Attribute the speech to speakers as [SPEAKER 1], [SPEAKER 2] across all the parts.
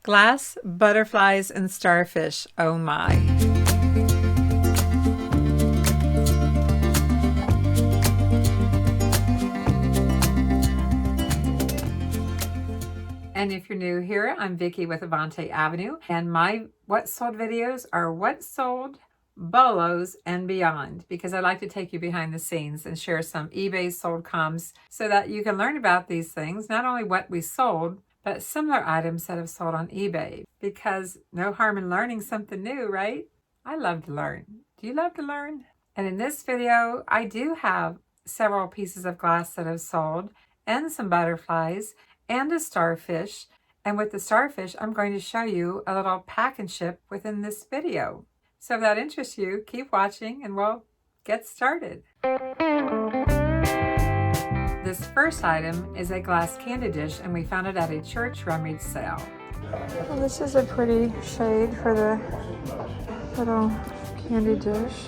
[SPEAKER 1] Glass, butterflies, and starfish. Oh my. And if you're new here, I'm Vicki with Avante-Avenue, and my What Sold videos are What Sold, BOLOS, and Beyond, because I like to take you behind the scenes and share some eBay sold comms so that you can learn about these things, not only what we sold, but similar items that have sold on eBay, because no harm in learning something new, right? I love to learn. Do you love to learn? And in this video, I do have several pieces of glass that have sold, and some butterflies, and a starfish. And with the starfish, I'm going to show you a little pack and ship within this video. So if that interests you, keep watching and we'll get started. This first item is a glass candy dish, and we found it at a church rummage sale.
[SPEAKER 2] Well, this is a pretty shade for the little candy dish.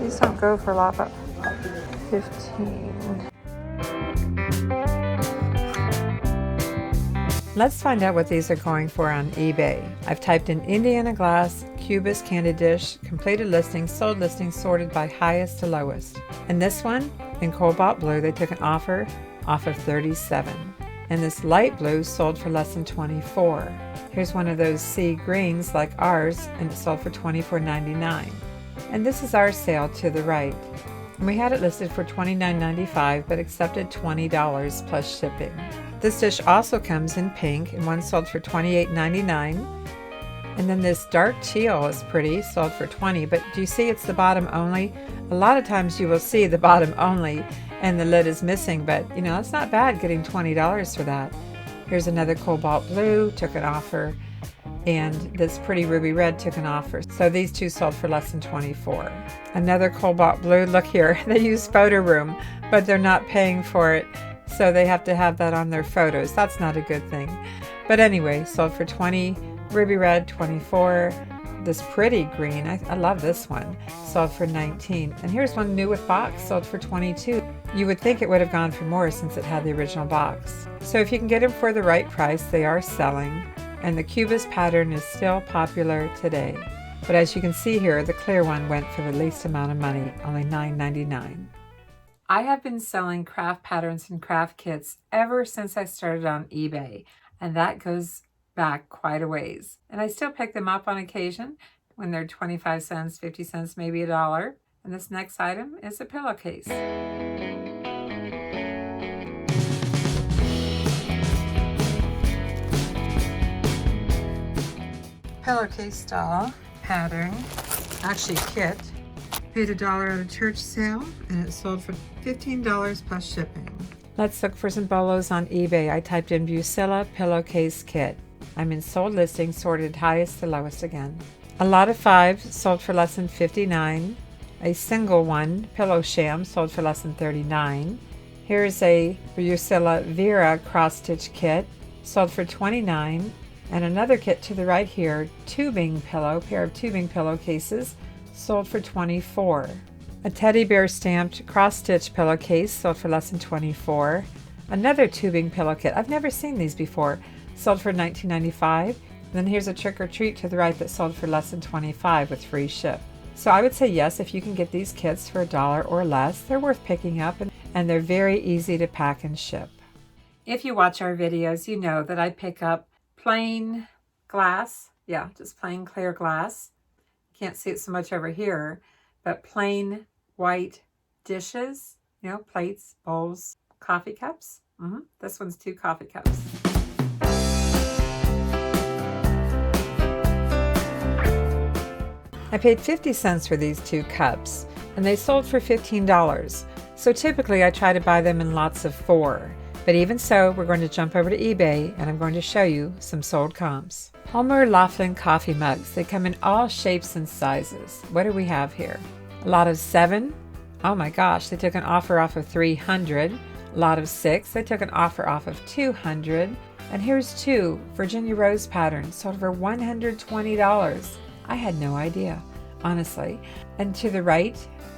[SPEAKER 2] These don't go for a lot, but 15.
[SPEAKER 1] Let's find out what these are going for on eBay. I've typed in Indiana glass, Cubist candy dish, completed listings, sold listings, sorted by highest to lowest. And this one, in cobalt blue, they took an offer off of 37. And this light blue sold for less than 24. Here's one of those sea greens like ours, and it sold for $24.99. And this is our sale to the right. And we had it listed for $29.95, but accepted $20 plus shipping. This dish also comes in pink, and one sold for $28.99. And then this dark teal is pretty, sold for $20, but do you see it's the bottom only? A lot of times you will see the bottom only and the lid is missing, but you know, it's not bad getting $20 for that. Here's another cobalt blue, took an offer, and this pretty ruby red took an offer. So these two sold for less than 24. Another cobalt blue, look here, they use photo room, but they're not paying for it. So they have to have that on their photos. That's not a good thing. But anyway, sold for 20, ruby red, 24. This pretty green, I love this one, sold for 19. And here's one new with box, sold for 22. You would think it would have gone for more since it had the original box. So if you can get them for the right price, they are selling. And the Cubist pattern is still popular today. But as you can see here, the clear one went for the least amount of money, only $9.99. I have been selling craft patterns and craft kits ever since I started on eBay, and that goes back quite a ways. And I still pick them up on occasion when they're 25 cents, 50 cents, maybe $1. And this next item is a pillowcase. Pillowcase style pattern, actually kit. Paid $1 at a church sale, and it sold for $15 plus shipping. Let's look for some bolos on eBay. I typed in Reseller pillowcase kit. I'm in sold listings, sorted highest to lowest again. A lot of 5 sold for less than 59. A single one, pillow sham, sold for less than 39. Here's a Reseller Vera cross stitch kit, sold for 29. And another kit to the right here, tubing pillow, pair of tubing pillowcases, sold for 24. A teddy bear stamped cross-stitch pillowcase sold for less than 24. Another tubing pillow kit. I've never seen these before. Sold for $19.95. Then here's a trick or treat to the right that sold for less than $25 with free ship. So I would say yes, if you can get these kits for $1 or less, they're worth picking up, and they're very easy to pack and ship. If you watch our videos, you know that I pick up plain glass. Yeah, just plain clear glass. Can't see it so much over here, but plain white dishes, you know, plates, bowls, coffee cups. This one's 2 coffee cups. I paid 50 cents for these 2 cups, and they sold for $15. So typically I try to buy them in lots of 4. But even so, we're going to jump over to eBay, and I'm going to show you some sold comps. Palmer Laughlin coffee mugs. They come in all shapes and sizes. What do we have here? A lot of 7. Oh my gosh, they took an offer off of 300. A lot of 6. They took an offer off of 200. And here's 2 Virginia Rose patterns, sold for $120. I had no idea, honestly. And to the right,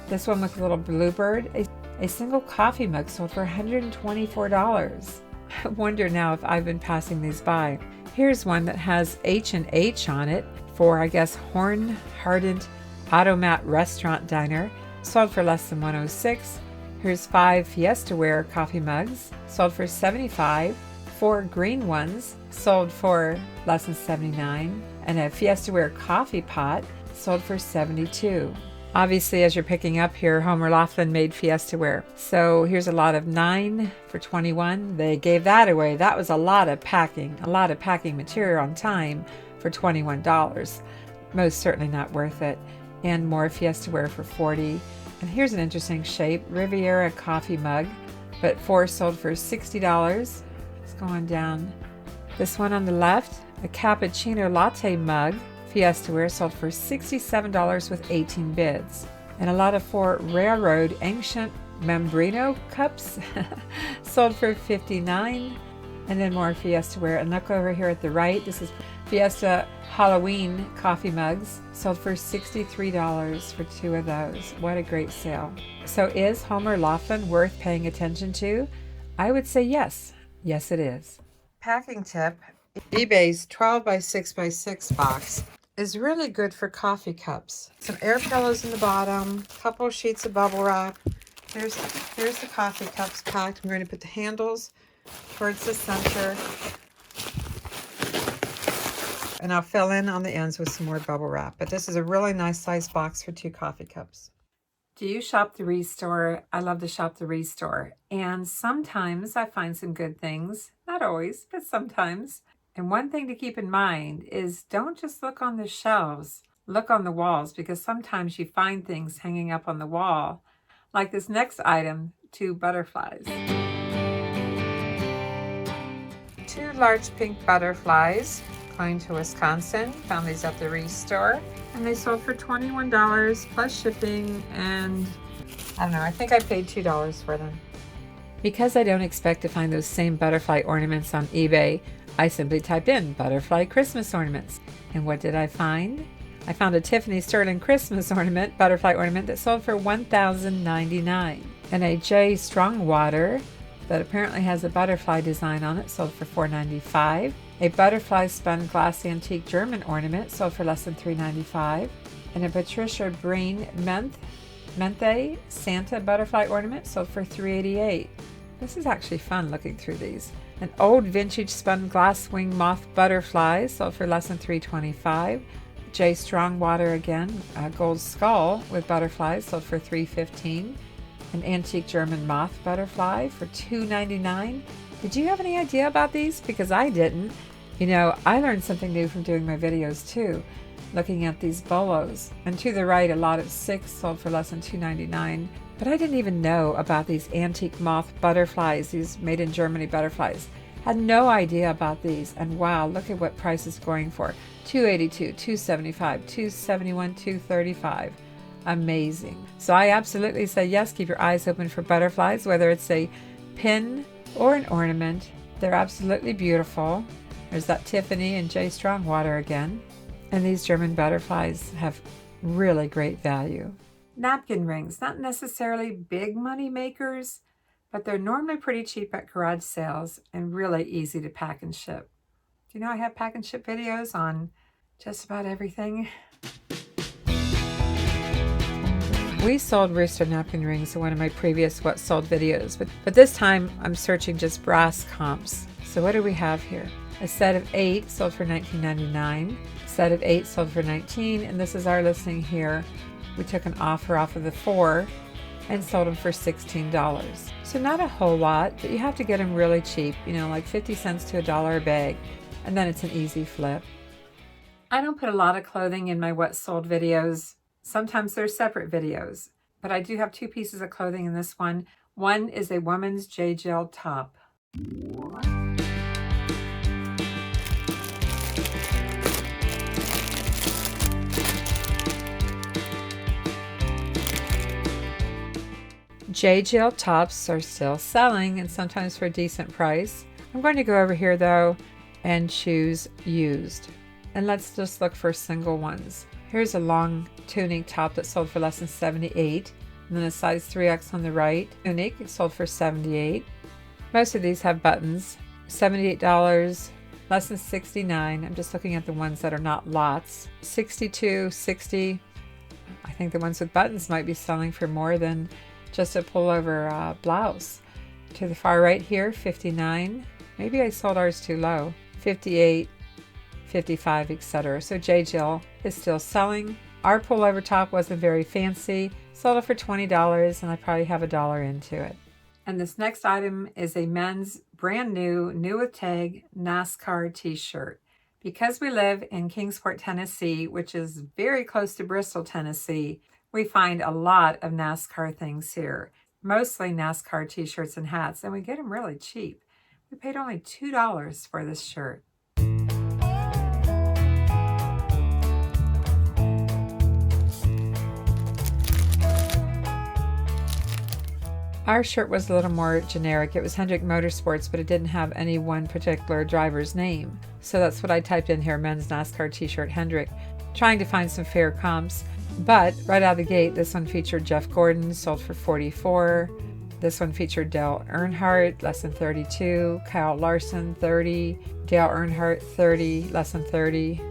[SPEAKER 1] this one with a little bluebird, a single coffee mug sold for $124. I wonder now if I've been passing these by. Here's one that has H&H on it for, I guess, Horn Hardened Automat Restaurant Diner, sold for less than $106. Here's 5 Fiesta-ware coffee mugs, sold for $75. 4 green ones, sold for less than $79. And a Fiesta-ware coffee pot, sold for $72. Obviously, as you're picking up here, Homer Laughlin made Fiesta-ware. So here's a lot of 9 for $21. They gave that away. That was a lot of packing material on time for $21. Most certainly not worth it. And more Fiesta-ware for $40. And here's an interesting shape, Riviera coffee mug, but 4 sold for $60. It's going down. This one on the left, a cappuccino latte mug, Fiesta-ware, sold for $67 with 18 bids. And a lot of 4 railroad ancient membrano cups sold for $59. And then more Fiesta-ware. And look over here at the right, this is Fiesta Halloween coffee mugs, sold for $63 for 2 of those. What a great sale. So is Homer Laughlin worth paying attention to? I would say yes. Yes, it is. Packing tip, eBay's 12 by 6 by 6 box is really good for coffee cups. Some air pillows in the bottom, couple sheets of bubble wrap. Here's the coffee cups packed. I'm going to put the handles towards the center. And I'll fill in on the ends with some more bubble wrap. But this is a really nice size box for 2 coffee cups. Do you shop the Restore? I love to shop the Restore. And sometimes I find some good things. Not always, but sometimes. And one thing to keep in mind is don't just look on the shelves. Look on the walls, because sometimes you find things hanging up on the wall. Like this next item, 2 butterflies. 2 large pink butterflies. Going to Wisconsin, found these at the Restore, and they sold for $21 plus shipping, and I don't know, I think I paid $2 for them. Because I don't expect to find those same butterfly ornaments on eBay, I simply typed in butterfly Christmas ornaments. And what did I find? I found a Tiffany Sterling Christmas ornament, butterfly ornament, that sold for $1,099. And a J Strongwater that apparently has a butterfly design on it, sold for $4.95. A butterfly spun glass antique German ornament, sold for less than $3.95. And a Patricia Breen Menthe Santa butterfly ornament, sold for $3.88. This is actually fun looking through these. An old vintage spun glass wing moth butterfly, sold for less than $3.25. J Strongwater again, a gold skull with butterflies, sold for $3.15. An antique German moth butterfly for $2.99. Did you have any idea about these? Because I didn't. You know, I learned something new from doing my videos too, looking at these BOLOS. And to the right, a lot of 6 sold for less than $2.99. But I didn't even know about these antique moth butterflies, these made in Germany butterflies. Had no idea about these. And wow, look at what price is going for. $2.82, $2.75, $2.71, $2.35. Amazing. So I absolutely say yes, keep your eyes open for butterflies, whether it's a pin or an ornament. They're absolutely beautiful. There's that Tiffany and J Strongwater again. And these German butterflies have really great value. Napkin rings, not necessarily big money makers, but they're normally pretty cheap at garage sales and really easy to pack and ship. Do you know I have pack and ship videos on just about everything? We sold rooster napkin rings in one of my previous What Sold videos, but this time I'm searching just brass comps. So what do we have here? A set of 8 sold for $19.99. A set of 8 sold for $19, and this is our listing here. We took an offer off of the 4 and sold them for $16. So not a whole lot, but you have to get them really cheap, you know, like 50 cents to $1 a bag, and then it's an easy flip. I don't put a lot of clothing in my What Sold videos. Sometimes they're separate videos, but I do have 2 pieces of clothing in this one. One is a woman's J-gel top. J-gel tops are still selling, and sometimes for a decent price. I'm going to go over here though and choose used. And let's just look for single ones. Here's a long tunic top that sold for less than $78. And then a size 3X on the right. Tunic sold for $78. Most of these have buttons. $78, less than $69. I'm just looking at the ones that are not lots. $62, $60. I think the ones with buttons might be selling for more than just a pullover blouse. To the far right here, $59. Maybe I sold ours too low. $58, $55, etc. So J. Jill is still selling. Our pullover top wasn't very fancy. Sold it for $20, and I probably have $1 into it. And this next item is a men's brand new with tag NASCAR t-shirt. Because we live in Kingsport, Tennessee, which is very close to Bristol, Tennessee, we find a lot of NASCAR things here. Mostly NASCAR t-shirts and hats, and we get them really cheap. We paid only $2 for this shirt. Our shirt was a little more generic. It was Hendrick Motorsports, but it didn't have any one particular driver's name. So that's what I typed in here, men's NASCAR t-shirt Hendrick, trying to find some fair comps. But right out of the gate, this one featured Jeff Gordon, sold for $44. This one featured Dale Earnhardt, less than $32. Kyle Larson, $30. Dale Earnhardt, $30, less than $30.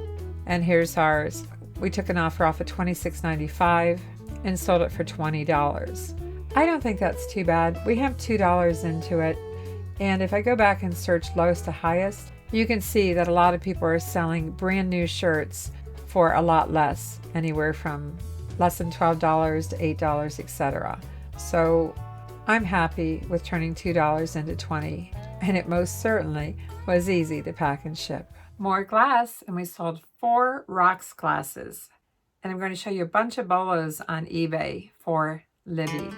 [SPEAKER 1] And here's ours. We took an offer off at $26.95 and sold it for $20. I don't think that's too bad. We have $2 into it. And if I go back and search lowest to highest, you can see that a lot of people are selling brand new shirts for a lot less, anywhere from less than $12 to $8, etc. So I'm happy with turning $2 into $20, and it most certainly was easy to pack and ship. More glass, and we sold 4 rocks glasses. And I'm going to show you a bunch of BOLOS on eBay for Libby.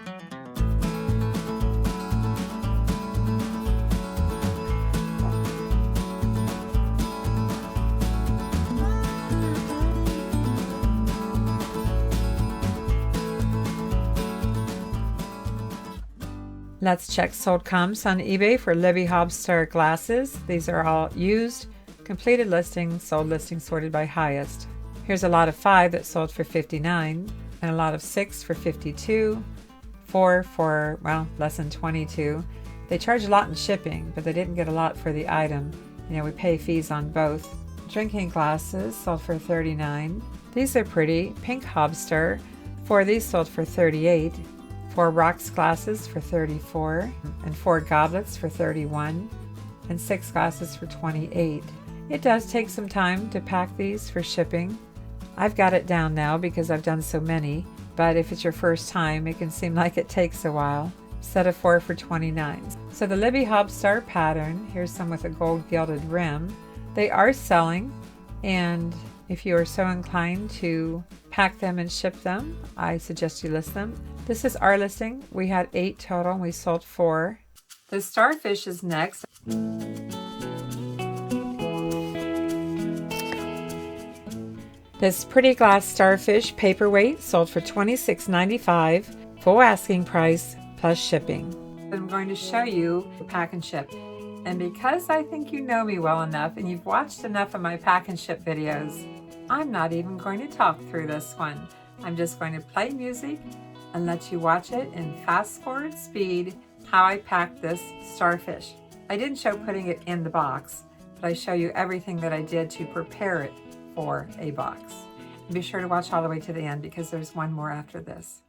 [SPEAKER 1] Let's check sold comps on eBay for Libby Hobstar glasses. These are all used, completed listings, sold listings sorted by highest. Here's a lot of 5 that sold for $59, and a lot of 6 for $52, 4 for, well, less than $22. They charge a lot in shipping, but they didn't get a lot for the item. You know, we pay fees on both. Drinking glasses sold for $39. These are pretty. Pink Hobstar. 4 of these sold for $38. 4 rocks glasses for $34, and 4 goblets for $31, and 6 glasses for $28. It does take some time to pack these for shipping. I've got it down now because I've done so many, but if it's your first time, it can seem like it takes a while. Set of 4 for $29. So the Libby Hobstar pattern, here's some with a gold gilded rim. They are selling, and if you are so inclined to pack them and ship them, I suggest you list them. This is our listing. We had 8 total and we sold 4. The starfish is next. This pretty glass starfish paperweight sold for $26.95, full asking price plus shipping. I'm going to show you the pack and ship. And because I think you know me well enough and you've watched enough of my pack and ship videos, I'm not even going to talk through this one. I'm just going to play music and let you watch it in fast forward speed how I packed this starfish. I didn't show putting it in the box, but I show you everything that I did to prepare it for a box. And be sure to watch all the way to the end because there's one more after this.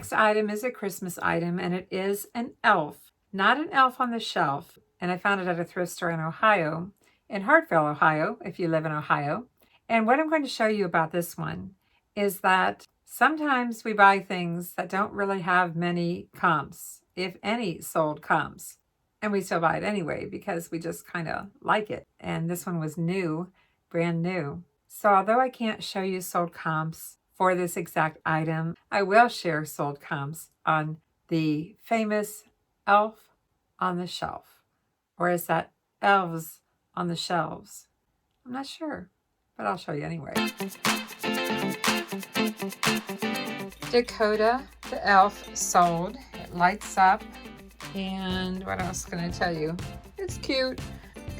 [SPEAKER 1] next item is a Christmas item, and it is an elf. Not an elf on the shelf. And I found it at a thrift store in Ohio, in Hartville, Ohio, if you live in Ohio. And what I'm going to show you about this one is that sometimes we buy things that don't really have many comps, if any sold comps. And we still buy it anyway because we just kind of like it. And this one was new, brand new. So although I can't show you sold comps for this exact item, I will share sold comps on the famous elf on the shelf. Or is that elves on the shelves? I'm not sure, but I'll show you anyway. Dakota the elf sold. It lights up. And what else can I tell you? It's cute.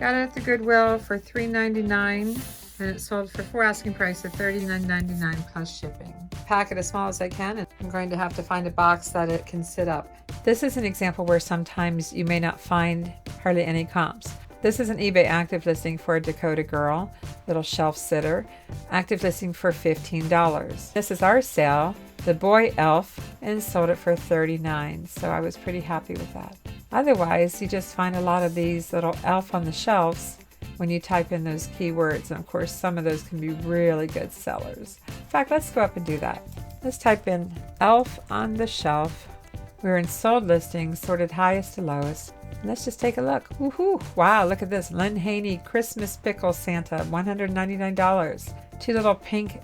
[SPEAKER 1] Got it at the Goodwill for $3.99. And it sold for full asking price of $39.99 plus shipping. Pack it as small as I can, and I'm going to have to find a box that it can sit up. This is an example where sometimes you may not find hardly any comps. This is an eBay active listing for a Dakota girl, little shelf sitter, active listing for $15. This is our sale, the boy elf, and sold it for $39. So I was pretty happy with that. Otherwise, you just find a lot of these little elf on the shelves when you type in those keywords, and of course some of those can be really good sellers. In fact, let's go up and do that. Let's type in elf on the shelf. We're in sold listings, sorted highest to lowest. Let's just take a look. Woohoo! Wow, look at this. Lynn Haney Christmas Pickle Santa, $199. Two little pink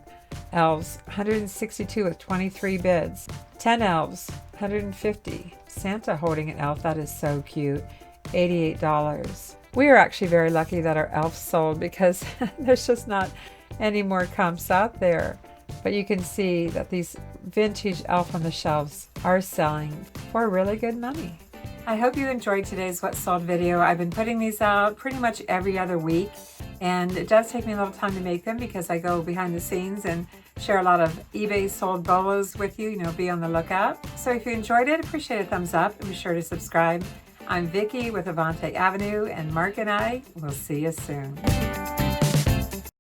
[SPEAKER 1] elves, $162 with 23 bids. 10 elves, $150. Santa holding an elf, that is so cute, $88. We are actually very lucky that our elves sold because there's just not any more comps out there. But you can see that these vintage elf on the shelves are selling for really good money. I hope you enjoyed today's What Sold video. I've been putting these out pretty much every other week, and it does take me a little time to make them because I go behind the scenes and share a lot of eBay sold BOLOS with you. Be on the lookout. So if you enjoyed it, appreciate a thumbs up and be sure to subscribe. I'm Vicki with Avante Avenue, and Mark and I will see you soon.